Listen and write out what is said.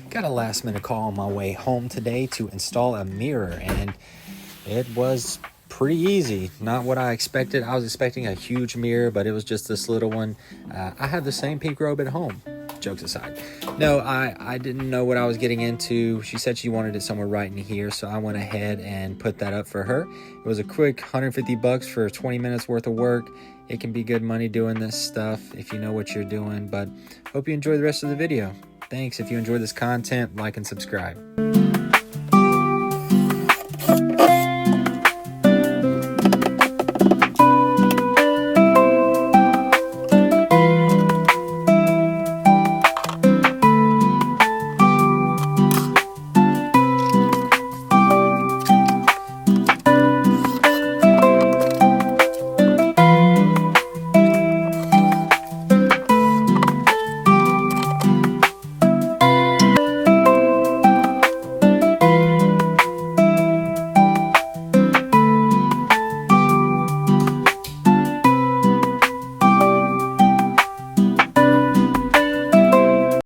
Got a last minute call on my way home today to install a mirror, and it was pretty easy. Not what I expected. I was expecting a huge mirror, but it was just this little one. I have the same pink robe at home. Jokes aside. No, I didn't know what I was getting into. She said she wanted it somewhere right in here, so I went ahead and put that up for her. It was a quick $150 for 20 minutes worth of work. It can be good money doing this stuff if you know what you're doing, but hope you enjoy the rest of the video. Thanks. If you enjoyed this content, like and subscribe.